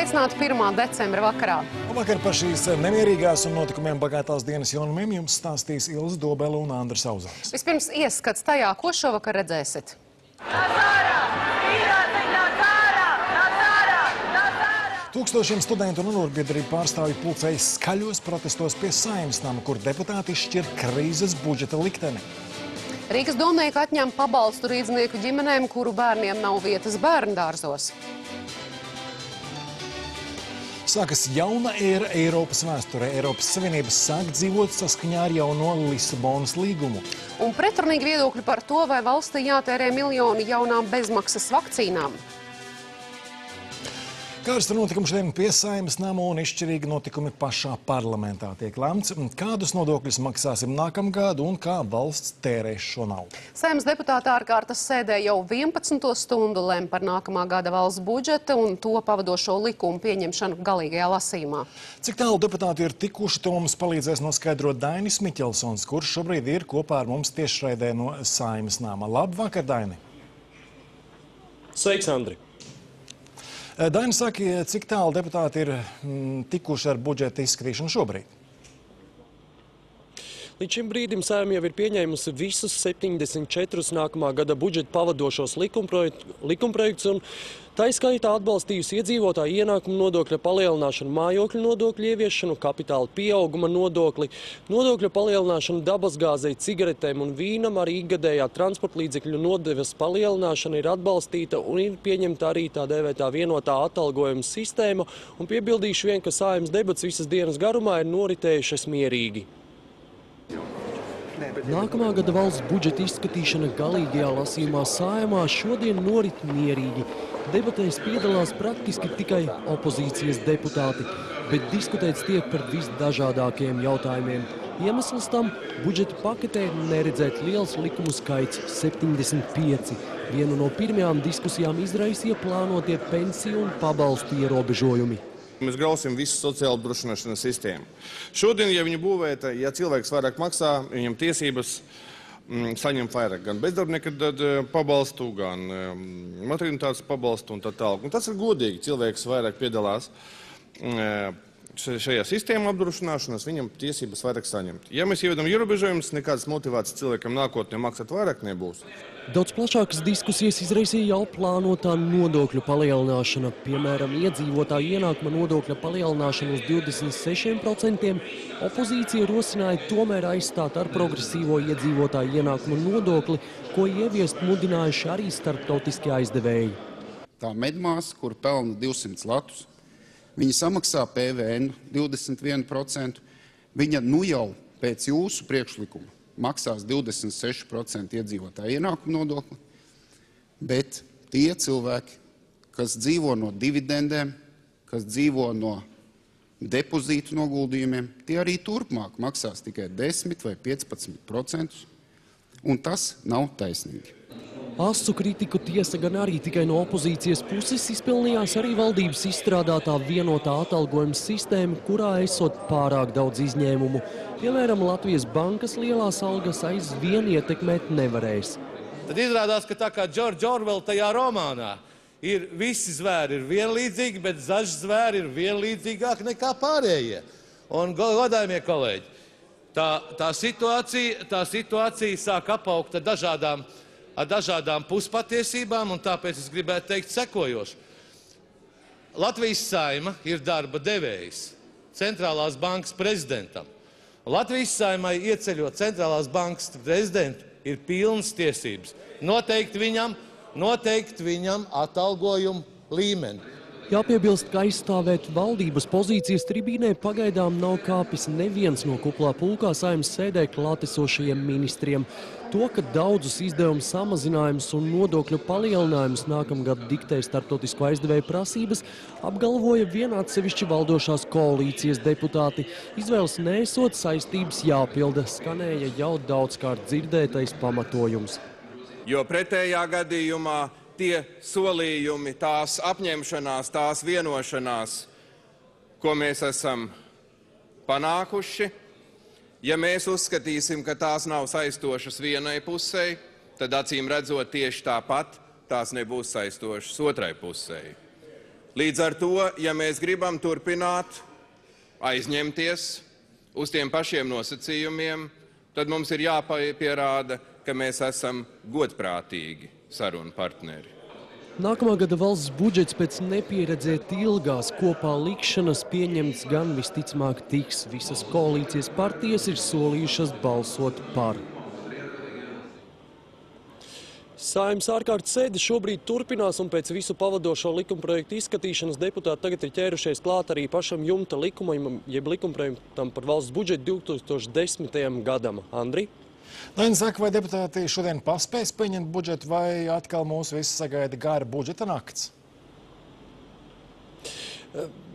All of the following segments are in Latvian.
Sveicināti 1. decembra vakarā. Vakar par šīs nemierīgās un notikumiem bagātās dienas jaunumiem jums stāstīs Ilze Dobele un Andris Auzāns. Vispirms ieskats tajā, ko šovakar redzēsit. Tūkstošiem studentu un arotbiedrību pārstāvju pulcējas skaļos protestos pie Saeimas nama, kur deputāti izšķir krīzes budžeta likteni. Rīgas domnieki atņem pabalstu rīdznieku ģimenēm, kuru bērniem nav vietas bērndārzos. Sākas jauna ēra Eiropas vēsturē. Eiropas Savienības sāk dzīvot saskaņā ar jauno Lisabonas līgumu. Un pretrunīgi viedokļi par to, vai valstī jātērē miljoni jaunām bezmaksas vakcīnām. Karsta notikumi šodien pie Saeimas nama un izšķirīgi notikumi pašā parlamentā tiek lemts, kādus nodokļus maksāsim nākamgad un kā valsts tērēs šo naudu. Saeimas deputāti ārkārtas sēdē jau 11. stundu lem par nākamā gada valsts budžeta un to pavadošo likumu pieņemšanu galīgajā lasījumā. Cik tālu deputāti ir tikuši, to mums palīdzēs noskaidrot Dainis Miķelsons, kurš šobrīd ir kopā ar mums tiešraidē no Saeimas nama. Labvakar, Daini! Sveiks, Andri! Daini, saki, cik tālu deputāti ir tikuši ar budžeta izskatīšanu šobrīd? Līdz šim brīdim Saeima jau ir pieņēmusi visus 74 nākamā gada budžeta pavadošos likumprojektus un tā skaitā atbalstījusi iedzīvotāju ienākumu nodokļa palielināšanu, mājokļu nodokļu ieviešanu, kapitāla pieauguma nodokli, nodokļu palielināšanu dabasgāzei, cigaretēm un vīnam, arī ikgadējā transporta līdzekļu nodevas palielināšana ir atbalstīta un ir pieņemta arī tā dēvētā vienotā atalgojuma sistēma. Un piebildīšu vien, ka Saeimas debats visas dienas garumā ir noritējušas mierīgi. Nākamā gada valsts budžeta izskatīšana galīgajā lasījumā Saeimā šodien norit mierīgi. Debatēs piedalās praktiski tikai opozīcijas deputāti, bet diskutēts tiek par visdažādākajiem jautājumiem. Iemesls tam budžeta paketē ir neredzēt liels likumu skaits – 75. Vienu no pirmajām diskusijām izraisīja plānotie pensiju un pabalstu ierobežojumi. Mēs grausim visu sociālo apdrošināšanas sistēmu. Šodien, ja viņu būvēta, ja cilvēks vairāk maksā, viņam tiesības saņemt vairāk gan bezdarbnieka pabalstu, gan maternitātes pabalstu un tā tālāk. Un tas ir godīgi. Cilvēks vairāk piedalās šajā sistēmā apdrošināšanas, viņam tiesības vairāk saņemt. Ja mēs ievedam ierobežojumus, nekādas motivācijas cilvēkam nākotnē maksāt vairāk nebūs. Daudz plašākas diskusijas izraisīja jau plānotā nodokļu palielināšana. Piemēram, iedzīvotāju ienākuma nodokļa palielināšanu uz 26%. Opozīcija rosināja tomēr aizstāt ar progresīvo iedzīvotāju ienākuma nodokli, ko ieviest mudinājuši arī starptautiskie aizdevēji. Tā medmāsa, kur pelna 200 latus, viņa samaksā PVN 21%, viņa nu jau pēc jūsu priekšlikuma maksās 26% iedzīvotāju ienākumu nodokli, bet tie cilvēki, kas dzīvo no dividendēm, kas dzīvo no depozītu noguldījumiem, tie arī turpmāk maksās tikai 10 vai 15%, un tas nav taisnīgi. Asu kritiku tiesa gan arī tikai no opozīcijas puses izpelnījās arī valdības izstrādātā vienotā atalgojuma sistēma, kurā esot pārāk daudz izņēmumu. Piemēram, Latvijas bankas lielās algas aizvien ietekmēt nevarēs. Tad izrādās, ka tā kā George Orwell tajā romānā ir visi zvēri ir vienlīdzīgi, bet zaži zvēri ir vienlīdzīgāki nekā pārējie. Un, godājumie kolēģi, tā situācija sāk apaugt ar dažādām puspatiesībām, un tāpēc es gribētu teikt sekojošu. Latvijas Saeima ir darba devējs Centrālās bankas prezidentam. Latvijas Saeimai ieceļot Centrālās bankas prezidentu ir pilnas tiesības noteikt viņam atalgojumu līmeni. Jāpiebilst, ka aizstāvēt valdības pozīcijas tribīnē pagaidām nav kāpis neviens no kuplā pulkā Saeimas sēdē klātesošajiem ministriem. To, ka daudzus izdevumu samazinājumus un nodokļu palielinājumus nākamgad diktē starptautisko aizdevēju prasības, apgalvoja vien atsevišķi valdošās koalīcijas deputāti. Izvēles nesot, saistības jāpilda, skanēja jau daudzkārt dzirdētais pamatojums. Jo pretējā gadījumā tie solījumi, tās apņemšanās, tās vienošanās, ko mēs esam panākuši, ja mēs uzskatīsim, ka tās nav saistošas vienai pusē, tad acīm redzot tieši tāpat tās nebūs saistošas otrai pusē. Līdz ar to, ja mēs gribam turpināt aizņemties uz tiem pašiem nosacījumiem, tad mums ir jāpierāda, ka mēs esam godprātīgi sarunu partneri. Nākamā gada valsts budžets pēc nepieredzēt ilgās kopā likšanas pieņemts gan visticamāk tiks. Visas koalīcijas partijas ir solījušas balsot par. Saeimas ārkārtas sēde šobrīd turpinās, un pēc visu pavadošo likumprojektu izskatīšanas deputāti tagad ir ķērušies klāt arī pašam jumta likumam, jeb likumprojektam par valsts budžetu 2010. gadam. Andri? Daina saka, vai deputāti šodien paspēs pieņemt budžetu, vai atkal mūs visus sagaida gara budžeta nakts?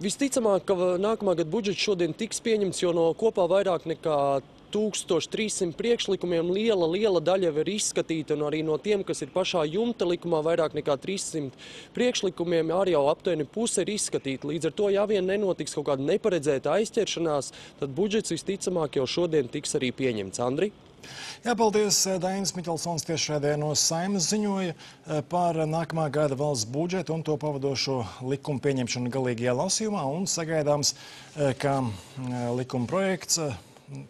Visticamāk, ka nākamā gada budžets šodien tiks pieņemts, jo no kopā vairāk nekā 1300 priekšlikumiem liela daļa jau ir izskatīta, un arī no tiem, kas ir pašā jumta likumā, vairāk nekā 300 priekšlikumiem arī jau aptuveni puse ir izskatīta. Līdz ar to, ja vien nenotiks kaut kāda neparedzēta aizķeršanās, tad budžets visticamāk jau šodien tiks arī pieņemts. Andri? Jā, paldies. Dainis Miķelsons tiešraidē no Saeimas ziņoja par nākamā gada valsts budžetu un to pavadošo likumu pieņemšanu galīgajā lasījumā, un sagaidāms, ka likuma projekts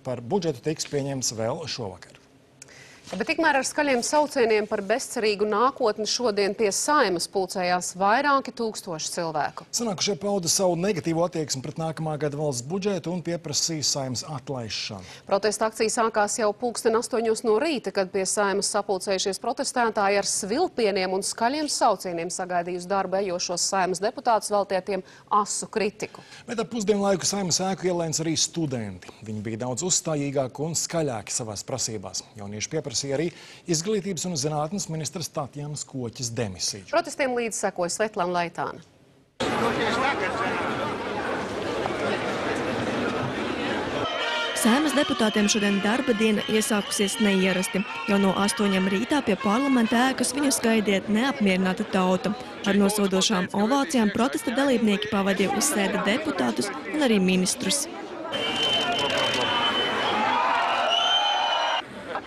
par budžetu tiks pieņemts vēl šovakar. Bet tikmēr ar skaļiem saucieniem par bezcerīgu nākotni šodien pie Saeimas pulcējās vairāki tūkstoši cilvēku. Sanākušie pauda savu negatīvo attieksmi pret nākamā gada valsts budžetu un pieprasīja Saeimas atlaišanu. Protesta akcija sākās jau 8:00 no rīta, kad pie Saeimas sapulcējušies protestētāji ar svilpieniem un skaļiem saucieniem sagaidīja uz darbu ejošos Saeimas deputātus veltietiem asu kritiku. Bet ap pusdienlaiku Saeimas ēku ielēns arī studenti. Viņi bija daudz uzstājīgāki un skaļāki savās prasībās. Jaunieši pieprasīja arī Izglītības un zinātnes ministras Tatjanas Koķes demisiju. Protestiem līdz sekoja Svetlana Leitāna. Saeimas deputātiem šodien darba diena iesākusies neierasti. Jau no 8 rītā pie parlamenta ēkas viņu skaidiet neapmierināta tauta. Ar nosodošām ovācijām protesta dalībnieki pavadīja uz sēdi deputātus un arī ministrus.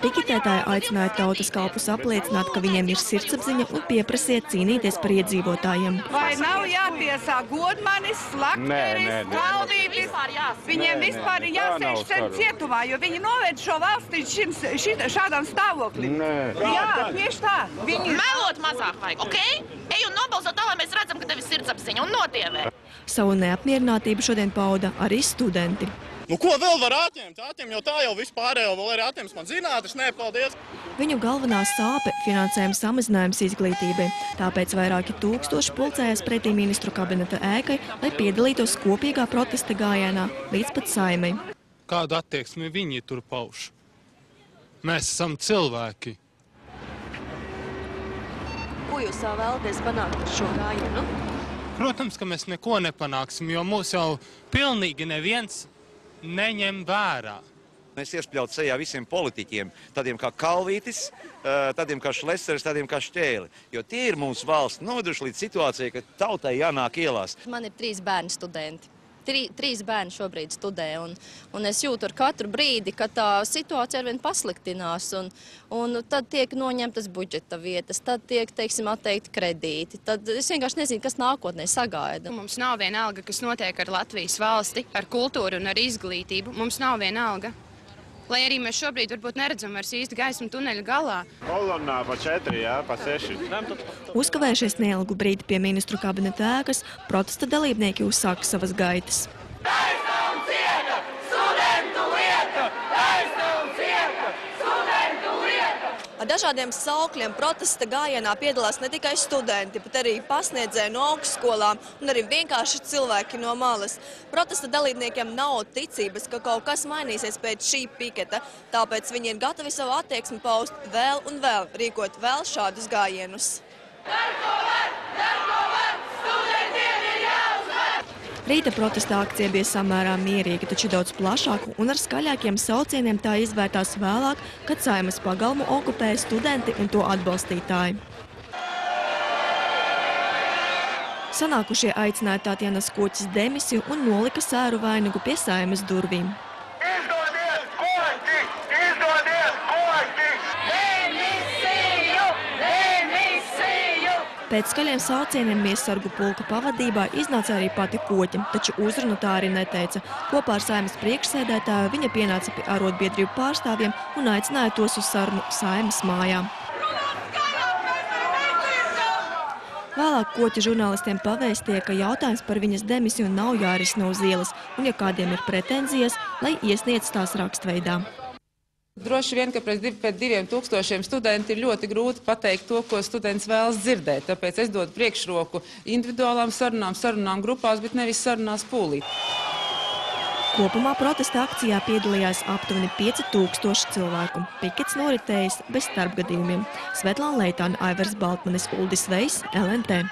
Piketētāji aicināja tautas kalpus apliecināt, ka viņiem ir sirdsapziņa un pieprasīja cīnīties par iedzīvotājiem. Vai nav jātiesā Godmanis, Slakteris, Kalvītis? Viņiem vispār ir jāsēž sen cietumā, jo viņi noved šo valsti šādām stāvoklim. Jā, tieši tā. Melot mazāk vajag, ok? Ej un nobalso tā, lai mēs redzam, ka tev ir sirdsapziņa un notievē. Savu neapmierinātību šodien pauda arī studenti. Nu, ko vēl var atņemt? Atņem jau tā jau vispārējo, vēl arī atņems man zinātnes, nē, paldies. Viņu galvenā sāpe – finansējuma samazinājums izglītībai. Tāpēc vairāki tūkstoši pulcējās pretī ministru kabineta ēkai, lai piedalītos kopīgā protesta gājienā līdz pat Saeimai. Kādu attieksmi viņi tur pauž? Mēs esam cilvēki. Ko jūs vēlaties panākt ar šo gājienu? Protams, ka mēs neko nepanāksim, jo mūs jau pilnīgi neviens neņem vērā. Mēs iespļaut sejā visiem politiķiem, tādiem kā Kalvītis, tādiem kā Šleseris, tādiem kā Šķēli. Jo tie ir mūsu valsts noveduši līdz situācijai, ka tautai jānāk ielās. Man ir 3 bērni studenti. 3 bērni šobrīd studē, un es jūtu ar katru brīdi, ka tā situācija arvien pasliktinās, un tad tiek noņemtas budžeta vietas, tad tiek, teiksim, atteikti kredīti. Tad es vienkārši nezinu, kas nākotnē sagaida. Mums nav vienalga, kas notiek ar Latvijas valsti, ar kultūru un ar izglītību. Mums nav vienalga. Lai arī mēs šobrīd varbūt neredzam vairs īsti gaismu tuneļa galā. Kolonnā pa 4, jā, pa 6. Uzkavējušies neilgu brīdi pie ministru kabineta ēkas, protesta dalībnieki uzsāka savas gaitas. Taisnām cieta! Studentu lieta! Taisnām cieta! Studentu lieta! Ar dažādiem saukļiem protesta gājienā piedalās ne tikai studenti, bet arī pasniedzēji no augstskolām un arī vienkārši cilvēki no malas. Protesta dalībniekiem nav ticības, ka kaut kas mainīsies pēc šī piketa, tāpēc viņi ir gatavi savu attieksmi paust vēl un vēl, rīkot vēl šādus gājienus. Dar ko var, studentiem ir jāuzvar! Rīta protesta akcija bija samērā mierīga, taču daudz plašāku un ar skaļākiem saucieniem tā izvērtās vēlāk, kad Saeimas pagalmu okupēja studenti un to atbalstītāji. Sanākušie aicināja Tatjanas Koķes demisiju un nolika sēru vainagu pie Saeimas durvīm. Izdodies, Koķi! Izdodies, Koķi! Demisiju! Demisiju! Pēc skaļiem saucieniem miesargu pulka pavadībā iznāca arī pati Koķa, taču uzrunu tā arī neteica. Kopā ar Saeimas priekšsēdētāju viņa pienāca pie arotbiedrību pārstāvjiem un aicināja tos uz sarunu Saeimas mājām. Vēlāk Koķa žurnālistiem pavēstīja, ka jautājums par viņas demisiju nav jārisina uz ielas, un ja kādiem ir pretenzijas, lai iesniedz tās rakstveidā. Droši vien, ka pēc 2000 studenti ir ļoti grūti pateikt to, ko students vēlas dzirdēt. Tāpēc es dodu priekšroku individuālām sarunām grupās, bet nevis sarunās pūlī. Kopumā protesta akcijā piedalījās aptuveni 5000 cilvēku. Pikets noritējis bez starpgadījumiem. Svetlāna Leitāna, Aivars Baltmanis, Uldis Vejs, LNT.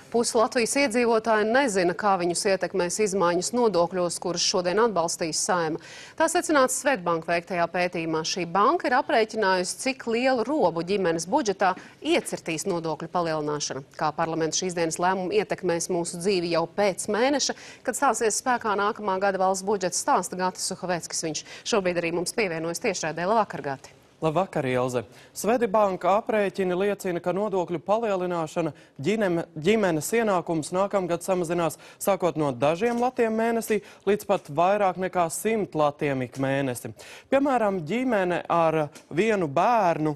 Pusi Latvijas iedzīvotāji nezina, kā viņus ietekmēs izmaiņas nodokļos, kuras šodien atbalstīs Saeima. Tā secināts Svetbanka veiktajā pētījumā. Šī banka ir aprēķinājusi, cik lielu robu ģimenes budžetā iecirtīs nodokļu palielināšana. Kā parlaments šīs dienas lēmumu ietekmēs mūsu dzīvi jau pēc mēneša, kad stāsies spēkā nākamā gada valsts budžeta, stāsta Gatis Suhaveckis. Viņš šobrīd arī mums pievienojas tiešraidē. Labvakar, Gati! Labvakar, Ilze. Svetbanka aprēķini liecina, ka nodokļu palielināšana ģimenes ienākums nākamgad samazinās sākot no dažiem latiem mēnesī līdz pat vairāk nekā 100 latiem ik mēnesi. Piemēram, ģimene ar vienu bērnu,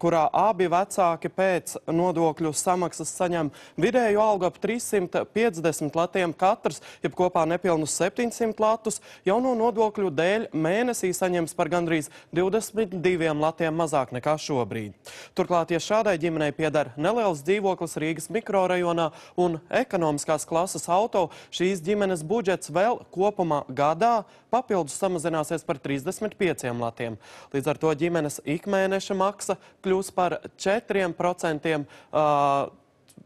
kurā abi vecāki pēc nodokļu samaksas saņem vidēju algu ap 350 latiem katrs, jeb kopā nepilnus 700 latus, jauno nodokļu dēļ mēnesī saņems par gandrīz 22 latiem mazāk nekā šobrīd. Turklāt, ja šādai ģimenei pieder neliels dzīvoklis Rīgas mikrorajonā un ekonomiskās klases auto, šīs ģimenes budžets vēl kopumā gadā papildus samazināsies par 35 latiem. Līdz ar to ģimenes ikmēneša maksa kļūs par 4%,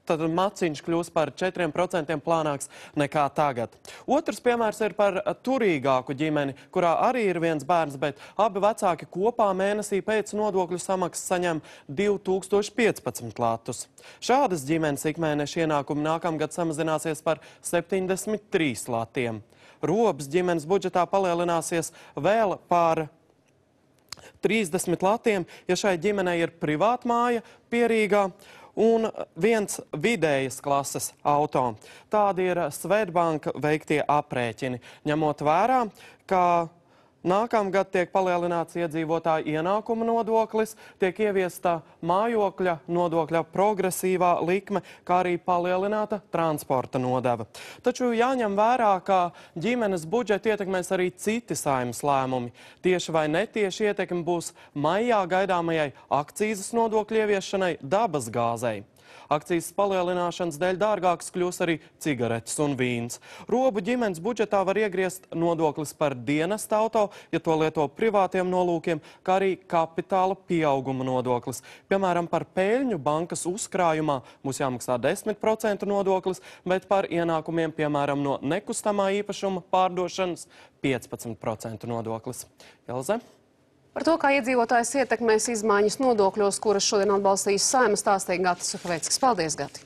tad maciņš kļūs par 4% plānāks nekā tagad. Otrs piemērs ir par turīgāku ģimeni, kurā arī ir viens bērns, bet abi vecāki kopā mēnesī pēc nodokļu samaksas saņem 2015 latus. Šādas ģimenes ikmēneša ienākumi nākamgad samazināsies par 73 latiem. Robs ģimenes budžetā palielināsies vēl par 30 latiem, ja šai ģimenei ir privātmāja Pierīgā un viens vidējas klases auto. Tādi ir Svetbanka veiktie aprēķini, ņemot vērā, ka nākamgad tiek palielināts iedzīvotāju ienākuma nodoklis, tiek ieviesta mājokļa nodokļa progresīvā likme, kā arī palielināta transporta nodeva. Taču jāņem vērā, ka ģimenes budžetu ietekmēs arī citi Saeimas lēmumi. Tieši vai netieši ietekme būs maijā gaidāmajai akcīzes nodokļu ieviešanai dabas gāzei. Akcijas palielināšanas dēļ dārgāks kļūs arī cigaretes un vīns. Robu ģimenes budžetā var iegriezt nodoklis par dienesta auto, ja to lieto privātiem nolūkiem, kā arī kapitāla pieauguma nodoklis. Piemēram, par peļņu bankas uzkrājumā būs jāmaksā 10% nodoklis, bet par ienākumiem, piemēram, no nekustamā īpašuma pārdošanas 15% nodoklis. Jelze? Par to, kā iedzīvotājs ietekmēs izmaiņas nodokļos, kuras šodien atbalstīs Saeima, stāstīja Gatis Suhaveckis. Paldies, Gati!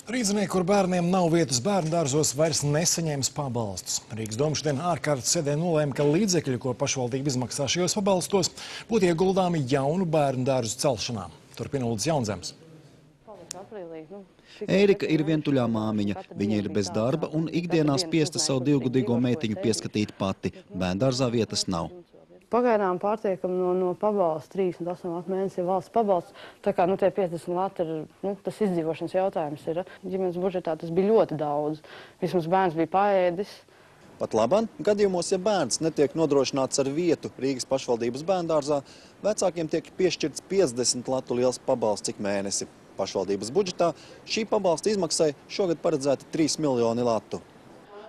Rīdzinieki, kur bērniem nav vietas bērndārzos, vairs nesaņēmis pabalstus. Rīgas doma šodien ārkārtas sēdē nolēma, ka līdzekļi, ko pašvaldība izmaksā šajos pabalstos, būtu ieguldāmi jaunu bērndārzu celšanā. Turpina Uldis Jaunzems. Ērika ir vientuļā māmiņa. Viņa ir bez darba un ikdienā spiesta savu divgadīgo meitiņu pieskatīt pati. Bērndārzā vietas nav. Pagaidām pārtiekam no pabalsta 38 mēnesi valsts pabalsts. Tā kā tie 50 lati ir tas izdzīvošanas jautājums. Ģimenes budžetā tas bija ļoti daudz. Vismaz bērns bija paēdis. Pat labāk, gadījumos, ja bērns netiek nodrošināts ar vietu Rīgas pašvaldības bērndārzā, vecākiem tiek piešķirts 50 latu liels pabalsts ik mēnesi. Pašvaldības budžetā šī pabalsta izmaksai šogad paredzēti 3 miljoni latu.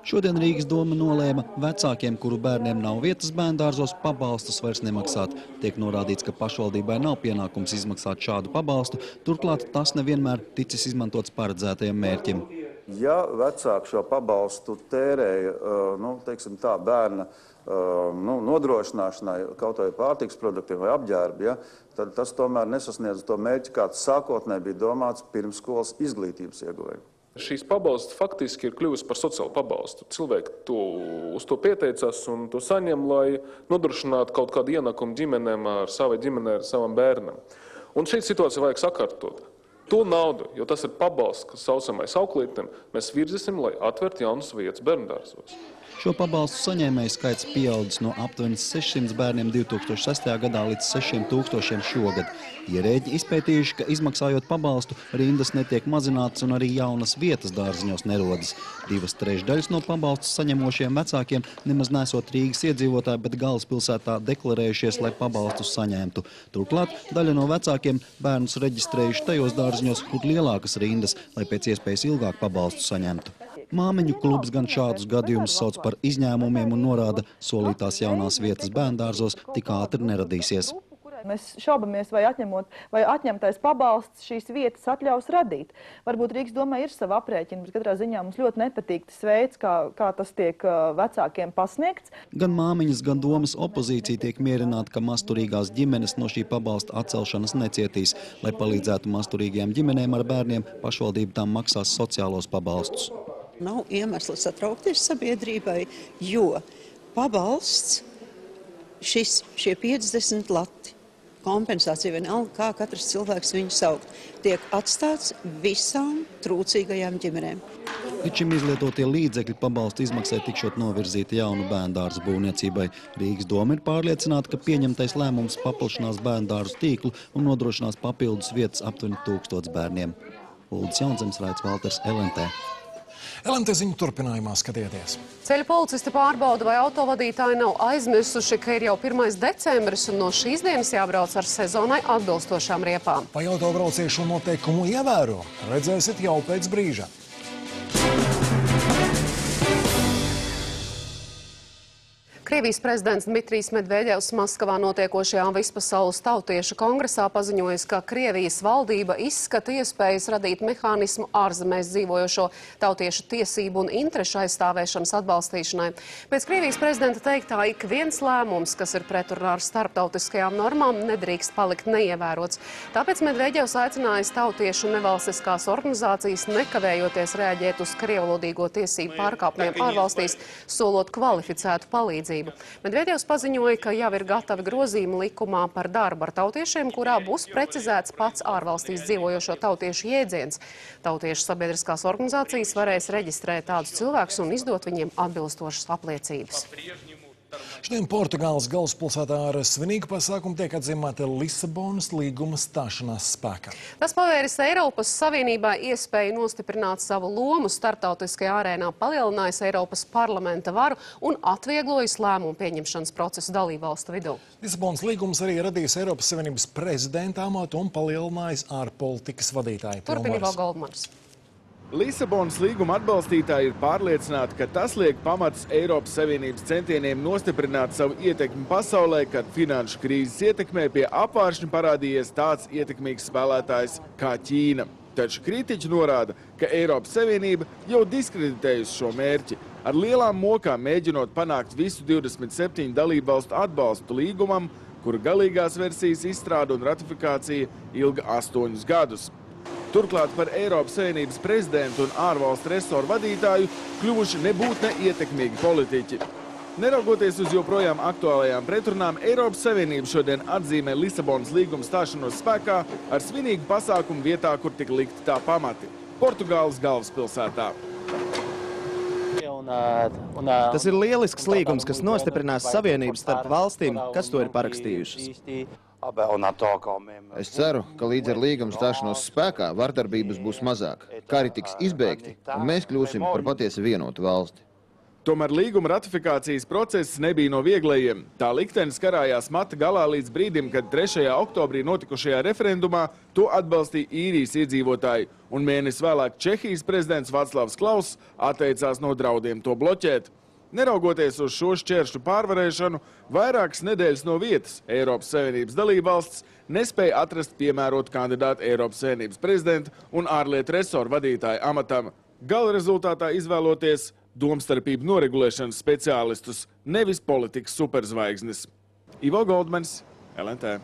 Šodien Rīgas doma nolēma vecākiem, kuru bērniem nav vietas bērndārzos, pabalstus vairs nemaksāt. Tiek norādīts, ka pašvaldībai nav pienākums izmaksāt šādu pabalstu, turklāt tas nevienmēr ticis izmantots paredzētajam mērķim. Ja vecāki šo pabalstu tērēja, teiksim tā, bērna nodrošināšanai, kaut vai pārtiks produktiem vai apģērbi, tad tas tomēr nesasniedz to mērķi, kāds sākotnēji bija domāts pirmsskolas izglītības ieguvēju. Šīs pabalsts faktiski ir kļuvis par sociālu pabalstu. Cilvēki uz to pieteicās un to saņem, lai nodrošinātu kaut kādu ienākumu ģimenēm ar savai ģimenei, ar savam bērnam. Un šī situācija vajag sakārtot. To naudu, jo tas ir pabalsts, kas saucamais auklītiem, mēs virzīsim, lai atvertu jaunas vietas bērndārzos. Šo pabalstu saņēmēju skaits pieaudzis no aptuveni 600 bērniem 2006. gadā līdz 6000 šogad. Ierēģi izpētījuši, ka izmaksājot pabalstu, rindas netiek mazinātas un arī jaunas vietas dārziņos nerodas. 2/3 no pabalstu saņemošiem vecākiem nemaz nesot Rīgas iedzīvotāji, bet galvaspilsētā deklarējušies, lai pabalstus saņemtu. Turklāt daļa no vecākiem bērnus reģistrējuši tajos dārziņos, kur lielākas rindas, lai pēc iespējas ilgāk pabalstu saņemtu. Māmiņu klubs gan šādus gadījumus sauc par izņēmumiem un norāda, solītās jaunās vietas bērndārzos tik ātri neradīsies. Mēs šaubamies, vai atņemtais pabalsts šīs vietas atļaus radīt. Varbūt Rīgas domē ir sava aprēķina, bet katrā ziņā mums ļoti nepatīk tas veids, kā tas tiek vecākiem pasniegts. Gan māmiņas, gan domas opozīcija tiek mierināta, ka masturīgās ģimenes no šī pabalsta atcelšanas necietīs. Lai palīdzētu masturīgajām ģimenēm ar bērniem, pašvaldība tām maksās sociālos pabalstus. Nav iemesla satraukties sabiedrībai, jo pabalsts šie 50 lati, kompensācija vienalga, kā katrs cilvēks viņu saukt, tiek atstāts visām trūcīgajām ģimenēm. Līdz šim izlietotie līdzekļi pabalstu izmaksai tikšot novirzīti jaunu bērndārzu būvniecībai. Rīgas doma ir pārliecināta, ka pieņemtais lēmums paplašinās bērndārzu tīklu un nodrošinās papildus vietas aptuveni 1000 bērniem. Uldis Jaunzems, Raits Valters, LNT. LNT ziņu turpinājumā skatieties. Ceļu policisti pārbauda, vai autovadītāji nav aizmirsuši, ka ir jau 1. decembris un no šīs dienas jābrauc ar sezonai atbilstošām riepām. Vai autobraucēji šo noteikumu ievēro? Redzēsiet jau pēc brīža. Krievijas prezidents Dmitrijs Medvedevs Maskavā notiekošajā vispasaules tautiešu kongresā paziņojis, ka Krievijas valdība izskata iespējas radīt mehānismu ārzemēs dzīvojošo tautiešu tiesību un interešu aizstāvēšanas atbalstīšanai. Pēc Krievijas prezidenta teiktā, ik viens lēmums, kas ir pretrunā ar starptautiskajām normām, nedrīkst palikt neievērots. Tāpēc Medvedevs aicinājis tautiešu nevalstiskās organizācijas nekavējoties reaģēt uz krievlodīgo tiesību pārkāpumiem ārvalstīs, solot kvalificētu palīdzību. Medvedevs paziņoja, ka jau ir gatavi grozījumi likumā par darbu ar tautiešiem, kurā būs precizēts pats ārvalstīs dzīvojošo tautiešu jēdziens. Tautiešu sabiedriskās organizācijas varēs reģistrēt tādus cilvēkus un izdot viņiem atbilstošas apliecības. Šodien Portugāles galvaspilsētā ar svinīgu pasākumu tiek atzīmēta Lisabonas līguma stāšanās spēkā. Tas pavēris Eiropas Savienībā iespēju nostiprināt savu lomu starptautiskajā arēnā, palielinājis Eiropas parlamenta varu un atvieglojis lēmumu pieņemšanas procesu dalībvalstu vidū. Lisabonas līgums arī radījis Eiropas Savienības prezidenta amatu un palielinājis ārpolitikas vadītāju pilnvaras. Turpina Ivo Goldmans. Lisabonas līguma atbalstītāji ir pārliecināti, ka tas liek pamats Eiropas Savienības centieniem nostiprināt savu ietekmi pasaulē, kad finanšu krīzes ietekmē pie apvāršņa parādījies tāds ietekmīgs spēlētājs kā Ķīna. Taču kritiķi norāda, ka Eiropas Savienība jau diskreditējusi šo mērķi, ar lielām mokām mēģinot panākt visu 27 dalībvalstu atbalstu līgumam, kura galīgās versijas izstrāde un ratifikācija ilga 8 gadus. Turklāt par Eiropas Savienības prezidentu un ārvalstu resoru vadītāju kļuvuši nebūt neietekmīgi politiķi. Neraugoties uz joprojām aktuālajām pretrunām, Eiropas Savienība šodien atzīmē Lisabonas līguma stāšanos spēkā ar svinīgu pasākumu vietā, kur tika likti tā pamati – Portugāles galvaspilsētā. Tas ir lielisks līgums, kas nostiprinās savienības starp valstīm, kas to ir parakstījušas. Es ceru, ka līdz ar līguma stāšanos spēkā vardarbības būs mazāk, kari tiks izbeigti un mēs kļūsim par patiesi vienotu valsti. Tomēr līguma ratifikācijas process nebija no vieglajiem. Tā liktenis karājās mata galā līdz brīdim, kad 3. oktobrī notikušajā referendumā to atbalstīja īrijas iedzīvotāji, un mēnesi vēlāk Čehijas prezidents Vaclavs Klauss atteicās no draudiem to bloķēt. Neraugoties uz šo šķēršļu pārvarēšanu, vairākas nedēļas no vietas Eiropas Savienības dalībvalsts nespēja atrast piemērotu kandidātu Eiropas Savienības prezidenta un ārlietu resoru vadītāju amatam. Gala rezultātā izvēloties domstarpību noregulēšanas speciālistus, nevis politikas superzvaigznes. Ivo Goldmans, LNT.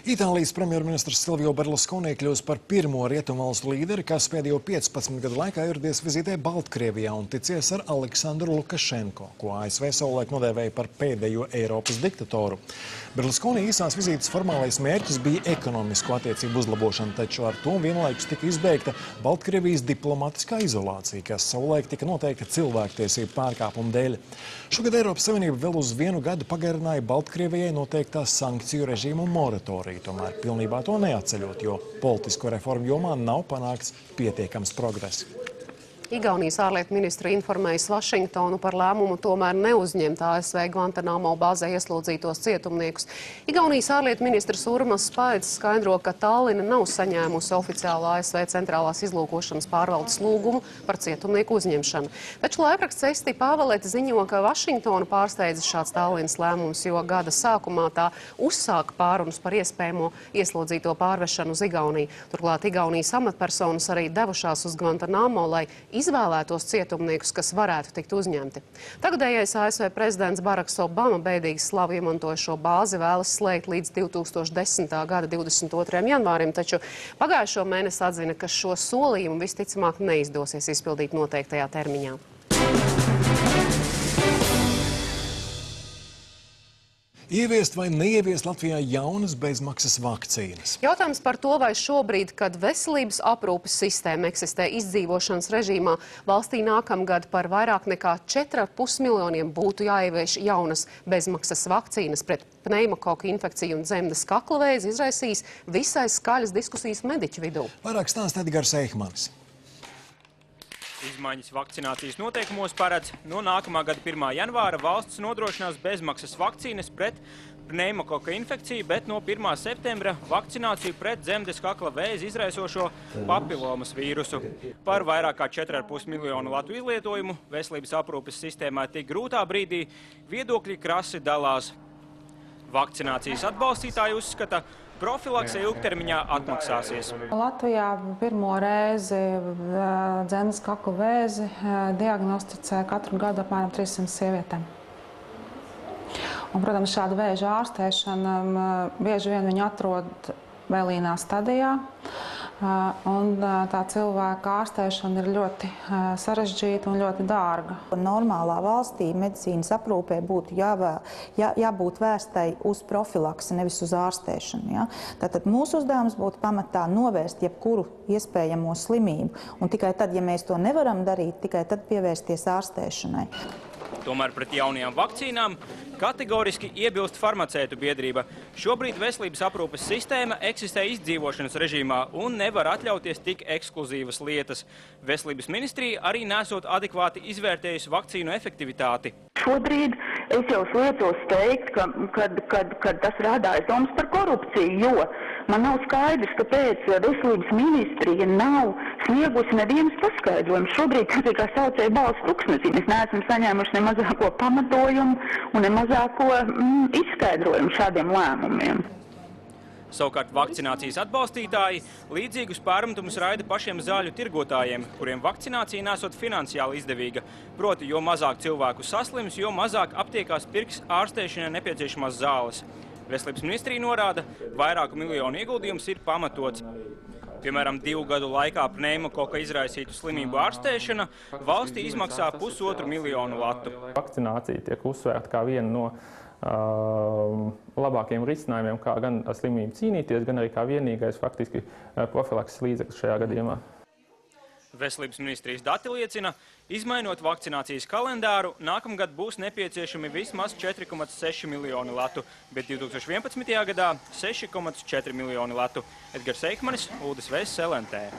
Itālijas premjerministrs Silvio Berlusconi kļūs par pirmo rietumvalstu līderi, kas pēdējo 15 gadu laikā ieradies vizītē Baltkrievijā un ticies ar Aleksandru Lukašenko, ko ASV savulaik nodēvēja par pēdējo Eiropas diktatoru. Berlusconi īsās vizītes formālais mērķis bija ekonomisku attiecību uzlabošana, taču ar to vienlaikus tika izbeigta Baltkrievijas diplomatiskā izolācija, kas savulaik tika noteikta cilvēktiesību pārkāpumu dēļ. Šogad Eiropas Savienība vēl uz 1 gadu pagarināja Baltkrievijai noteiktā sankciju režīmu moratoriju, tomēr pilnībā to neatceļot, jo politisko reformu jomā nav panākts pietiekams progress. Igaunijas ārlietu ministru informējis Vašingtonu par lēmumu tomēr neuzņemt ASV Guantanamo bāzē ieslodzītos cietumniekus. Igaunijas ārlietu ministrs Urmas Spaids skaidro, ka Talline nav saņēmusi oficiālu ASV centrālās izlūkošanas pārvaldes lūgumu par cietumnieku uzņemšanu. Taču laikraksts Esti Pāvelete ziņo, ka Vašingtonu pārsteidzis šāds Tallinas lēmums, jo gada sākumā tā uzsāka pārunas par iespējamo ieslodzīto pārvešanu uz Igauniju. Turklāt Igaunijas amatpersonas arī devušās uz Guantanamo, lai izvēlētos cietumniekus, kas varētu tikt uzņemti. Tagadējais ASV prezidents Baraks Obama bēdīgi slavu iemantoja šo bāzi, vēlas slēgt līdz 2010. gada 22. janvārim, taču pagājušo mēnesi atzina, ka šo solījumu visticamāk neizdosies izpildīt noteiktajā termiņā. Ieviest vai neieviest Latvijā jaunas bezmaksas vakcīnas? Jautājums par to, vai šobrīd, kad veselības aprūpes sistēma eksistē izdzīvošanas režīmā, valstī nākamgad par vairāk nekā 4,5 miljoniem būtu jāievieš jaunas bezmaksas vakcīnas pret pneimakoku infekciju un dzemdes kaklavēzi, izraisīs visai skaļas diskusijas mediķu vidū. Vairāk stāsta Edgars Eihmanis. Izmaiņas vakcinācijas noteikumos paredz no nākamā gada 1. janvāra valsts nodrošinās bezmaksas vakcīnas pret pneimakoka infekciju, bet no 1. septembra vakcināciju pret dzemdes kakla vēzi izraisošo papilomas vīrusu. Par vairāk kā 4,5 miljonu latu izlietojumu veselības aprūpes sistēmā tik grūtā brīdī viedokļi krasi dalās. Vakcinācijas atbalstītāji uzskata, profilakse ilgtermiņā atmaksāsies. Latvijā pirmo reizi dzemdes kakla vēzi diagnosticē katru gadu apmēram 300 sievietēm. Un, protams, šāda vēža ārstēšana bieži vien viņu atrod vēlīnā stadijā. Un tā cilvēka ārstēšana ir ļoti sarežģīta un ļoti dārga. Normālā valstī medicīnas aprūpē būtu jābūt vērstai uz profilaksi, nevis uz ārstēšanu. Ja? Tātad mūsu uzdevums būtu pamatā novērst jebkuru iespējamo slimību. Un tikai tad, ja mēs to nevaram darīt, tikai tad pievērsties ārstēšanai. Tomēr pret jaunajām vakcīnām kategoriski iebilst farmacētu biedrība. Šobrīd veselības aprūpes sistēma eksistē izdzīvošanas režīmā un nevar atļauties tik ekskluzīvas lietas. Veselības ministrija arī nesot adekvāti izvērtējusi vakcīnu efektivitāti. Šobrīd es jau sliecos teikt, ka tas rada aizdomas par korupciju, jo man nav skaidrs, kāpēc veselības ministrija nav sniegusi nevienas paskaidrojumus. Šobrīd tas ir kā saucēja balss tuksnesī. Mēs neesam saņēmuši ne mazāko pamatojumu un ne mazāko izskaidrojumu šādiem lēmumiem. Savukārt vakcinācijas atbalstītāji līdzīgus pārmetumus raida pašiem zāļu tirgotājiem, kuriem vakcinācija nesot finansiāli izdevīga. Proti, jo mazāk cilvēku saslims, jo mazāk aptiekās pirks ārstēšanai nepieciešamās zāles. Veselības ministrija norāda, vairāku miljonu ieguldījums ir pamatots. Piemēram, 2 gadu laikā pneimakoka izraisītu slimību ārstēšana valstī izmaksā 1,5 miljonu latu. Vakcinācija tiek uzsvērta kā viena no labākiem risinājumiem, kā gan ar slimību cīnīties, gan arī kā vienīgais faktiski profilakses līdzeklis šajā gadījumā. Veselības ministrijas dati liecina, izmainot vakcinācijas kalendāru, nākamgad būs nepieciešami vismaz 4,6 miljoni latu, bet 2011. gadā 6,4 miljoni latu. Edgars Eihmanis, Uldis Vēss, LNT.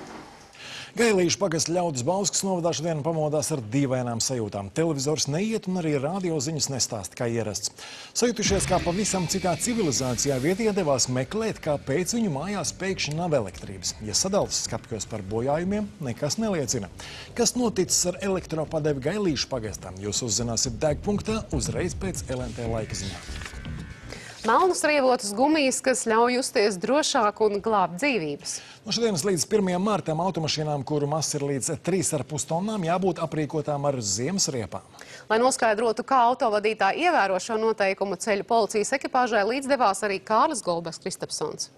Gailīšu pagasta Ļaudis Bauskas novadā šodien pamodās ar dīvainām sajūtām. Televizors neiet un arī radio ziņas nestāsta kā ierasts. Sajutušies kā pavisam citā civilizācijā, vietie devās meklēt, kāpēc viņu mājās pēkšņi nav elektrības. Ja sadales skapjos par bojājumiem, nekas neliecina. Kas noticis ar elektropadevi Gailīšu pagastām, jūs uzzināsiet Degpunktā uzreiz pēc LNT laika ziņām. Melnas rievotas gumijas, kas ļauj justies drošāk un glābt dzīvības. No šodienas līdz 1. martam automašīnām, kuru masa ir līdz 3,5 tonnām, jābūt aprīkotām ar ziemas riepām. Lai noskaidrotu, kā autovadītāji ievēro šo noteikumu, ceļu policijas ekipāžai līdzdevās arī Kārlis Golbergs-Kristapsons.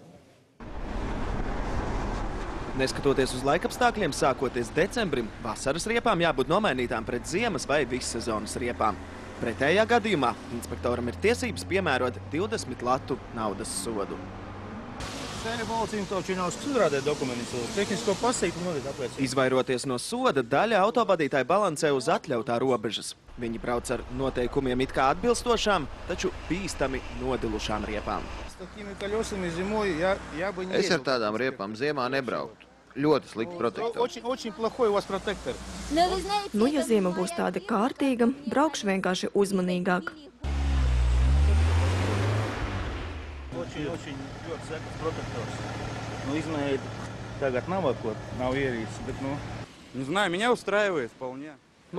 Neskatoties uz laikapstākļiem, sākoties decembrim, vasaras riepām jābūt nomainītām pret ziemas vai vissezonas riepām. Pretējā gadījumā inspektoram ir tiesības piemērot 20 latu naudas sodu. Izvairoties no soda, daļa autovadītāji balansē uz atļautā robežas. Viņi brauc ar noteikumiem it kā atbilstošām, taču bīstami nodilušām riepām. Es ar tādām riepām ziemā nebrauktu. Ļoti slikti protektori. Nu, ja ziema būs tāda kārtīga, braukšu vienkārši uzmanīgāk.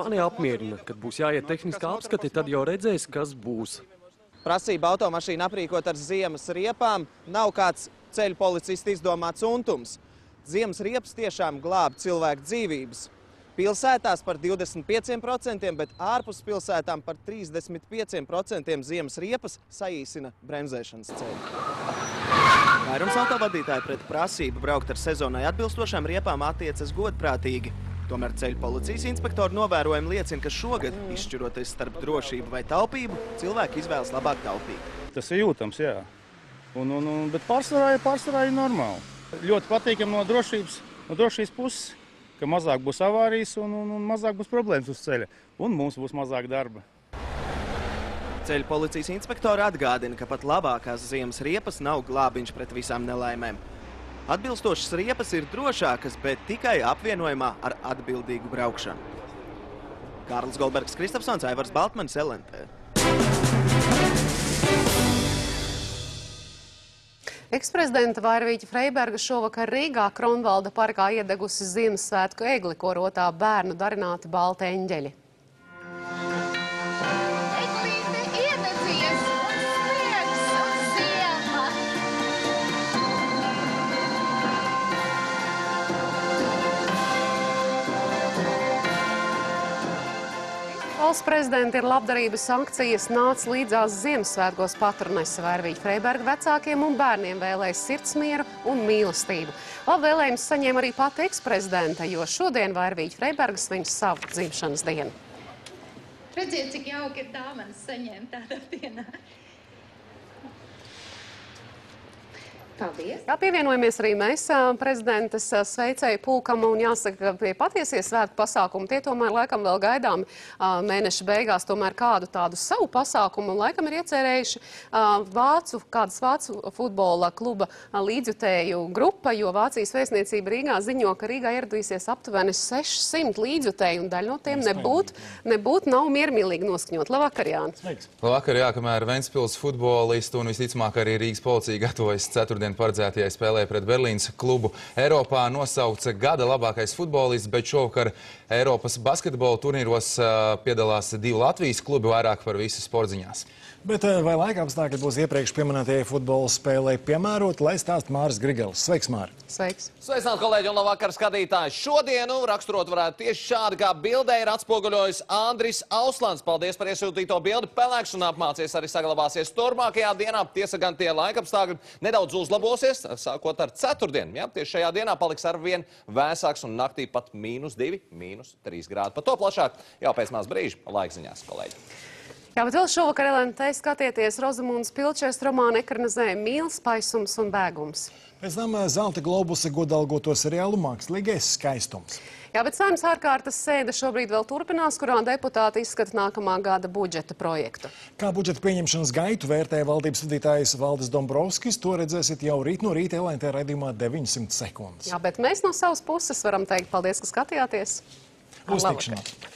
Mani apmierina, kad būs jāiet tehniskā apskati, tad jau redzēs, kas būs. Prasība automašīnu aprīkot ar ziemas riepām nav kāds ceļu policistu izdomāts untums. Ziemas riepas tiešām glāb cilvēku dzīvības. Pilsētās par 25%, bet ārpus pilsētām par 35% ziemas riepas saīsina bremzēšanas ceļu. Vairums autovadītāji pret prasību braukt ar sezonai atbilstošām riepām attiecas godprātīgi. Tomēr ceļu policijas inspektori novērojumi liecina, ka šogad, izšķiroties starp drošību vai taupību, cilvēki izvēlas labāk taupīt. Tas ir jūtams, jā. Bet pārsvarā ir normāli. Ļoti patīkam no drošības puses, ka mazāk būs avārijas un mazāk būs problēmas uz ceļa. Un mums būs mazāk darba. Ceļu policijas inspektori atgādina, ka pat labākās ziemas riepas nav glābiņš pret visām nelaimēm. Atbilstošas riepas ir drošākas, bet tikai apvienojumā ar atbildīgu braukšanu. Kārlis Golbergs-Kristapsons, Aivars Baltmanis, LNT. Eksprezidenta Vairvīķa Freiberga šovakar Rīgā Kronvalda parkā iedegusi Ziemassvētku egli, ko rotā bērnu darināti balti eņģeļi. Valsts prezidenta ir labdarības akcijas nāc līdzās Ziemassvētkos patronese Vairvīķa Freiberga vecākiem un bērniem vēlēs sirdsmieru un mīlestību. Labvēlējums saņēma arī pati eksprezidenta, jo šodien Vairvīķa Freiberga svin savu dzimšanas dienu. Redziet, cik jauki ir dāvanas saņēma tādā dienā. Paldies. Jā, pievienojamies arī mēs prezidentes sveicēju pulkam un jāsaka, ka pie patiesie svētku pasākumu tie tomēr laikam vēl gaidām mēneša beigās tomēr kādu tādu savu pasākumu un laikam ir iecerējuši kādas vācu futbola kluba līdzjutēju grupa, jo Vācijas vēstniecība Rīgā ziņo, ka Rīgā ieradīsies aptuveni 600 līdzjutēju un daļa no tiem nebūt nav miermīlīgi noskaņot. Labvakar, Jānis. Labvakar, jā, kamēr Ventspils futbolisti un visticamāk arī Rīgas policija gatavojas ceturtdien paredzētajai spēlē pret Berlīnas klubu Eiropā nosauca gada labākais futbolists, bet šovakar Eiropas basketbola turnīros piedalās 2 Latvijas klubi, vairāk par visu sportziņās. Bet vai laika apstākļi būs iepriekš pieminētajai futbola spēlei piemērot, lai stāst Māris Grigelis? Sveiks, Māri! Sveiks! Sveicināti, kolēģi, un labvakar, skatītāji! Šodienu raksturot varētu tieši šādi, kā bildē ir atspoguļojis Andris Auslands. Paldies par iesūtīto bildi. Pelēks un apmācies arī saglabāsies turpmākajā dienā. Tiesa gan tie laika apstākļi nedaudz uzlabosies, sākot ar ceturtdienu. Ja? Tieši šajā dienā paliks arvien vēsāks un naktī pat -2, -3 grādi. Par to plašāk jau pēc maz brīža laikziņās, kolēģi. Jā, bet vēl šovakar LNT skatieties Rozamundas Pilčers romānu ekranizē Mīls, paisums un bēgums. Pēc tam Zelta globusa godalgoto seriālu Mākslīgais skaistums. Jā, bet Saeimas ārkārtas sēde šobrīd vēl turpinās, kurā deputāti izskata nākamā gada budžeta projektu. Kā budžeta pieņemšanas gaitu vērtēja valdības vadītājs Valdis Dombrovskis, to redzēsiet jau rīt no rīta LNT raidījumā 900 sekundes. Jā, bet mēs no savas puses varam teikt paldies, ka skatījāties. Uz tikšanos!